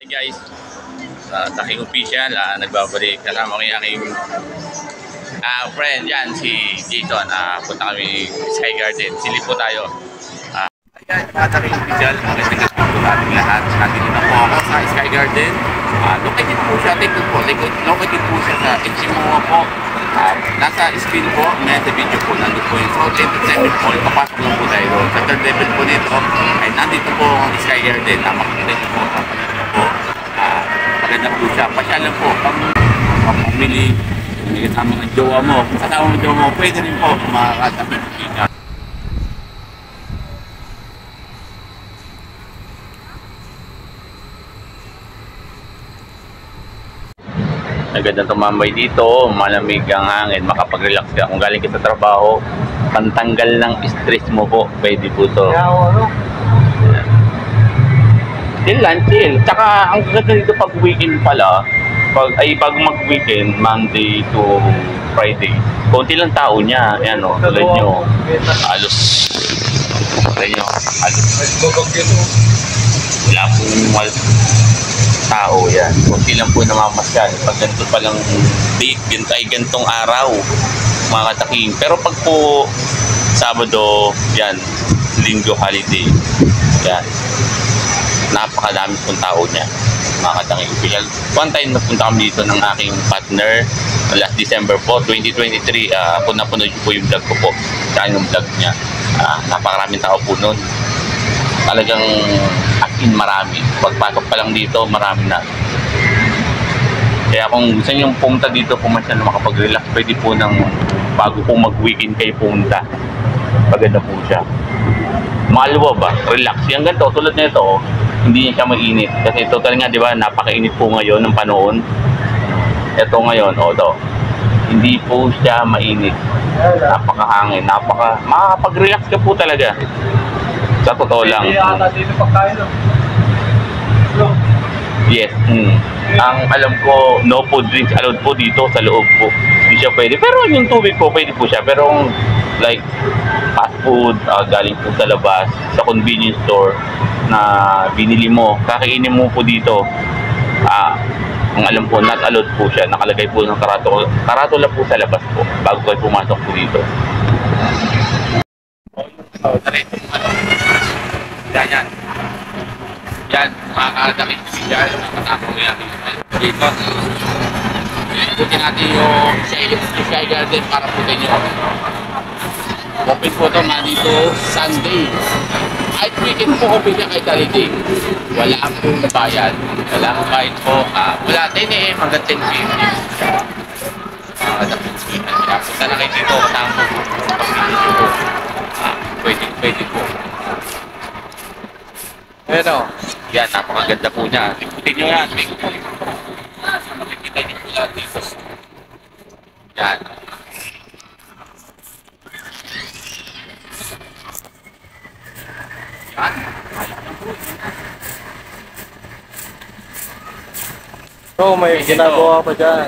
Hey guys, sa Taking Official, nagbabalik kasama ko yung aking friend yan, si Jason. Punta kami Sky Garden. Silip po tayo. Ayan, mga Taking Official, magandang gabi po natin lahat. Nandito na po ako sa Sky Garden. Located po siya, located po siya sa Ichimoa po. Nasa screen po, may sa video po, nandito po yung South Entertainment po. Papasok lang po tayo doon. Sa third level po nito, ay nandito po ang Sky Garden. Makikita niyo po. Maganda po siya. Pasyalan po. Pag pumili, kasama ng jowa mo. Kasama ng jowa mo, pwede rin po makakatabi ng kita. Nagandang tumambay dito, malamig ang hangin, makapag-relax ka. Kung galing ka sa trabaho, pantanggal ng stress mo po, pwede po to. Chill lang, chill. Tsaka ang ganda dito pag weekend pala, pag mag-weekend, Monday to Friday, konti lang tao niya. Ayan o, tulad nyo, halos. Tulad nyo, halos. Wala pong tao yan. Konti lang po namamasyal. Pag ganito palang date, gantong araw, mga kataking. Pero pag po Sabado, yan, Linggo holiday, yan, napakadami pong tao niya, mga katanging official. One time napunta kami dito ng aking partner last December po, 2023. Kung napunod po yung vlog ko po, saan yung vlog niya, napakaraming tao po nun. Talagang as in marami. Pagpasok pa lang dito, marami na. Kaya kung gusto nyo pumunta dito, pumunta na makapag-relax, pwede po ng bago po mag-weekend kayo pumunta. Maganda po siya. Malwa ba? Relax. Yung ganito, tulad na ito, hindi niya siya mainit. Kasi total nga, di ba, napakainit po ngayon ng panahon. Ito ngayon, hindi po siya mainit. Napakahangin, makakapag-relax ka po talaga. Sa totoo lang. Yes. Ang alam ko, no food drinks allowed po dito sa loob po. Hindi siya pwede. Pero yung tubig po, pwede po siya. Pero like fast food, galing po sa labas, sa convenience store na binili mo, kakainin mo po dito, ang alam po, not allowed po siya. Nakalagay po ng karatula po sa labas po bago kayo pumasok po dito. Yan, makakadakit po siya, nakatapong yan dito. Ikutin natin yung Sky Garden para putin nyo. Open po ito nga dito Sunday. Kahit weekend po open niya kahit holiday. Wala pong bayad. Wala pong bayad po. Wala 10 AM hanggang 10 PM. Punta na kayo dito kasama po. Pwede po. Pero, yan, napakaganda po niya. Ikutin nyo yan. Makikita nyo po yan dito. Yan. So, may ginagawa pa dyan.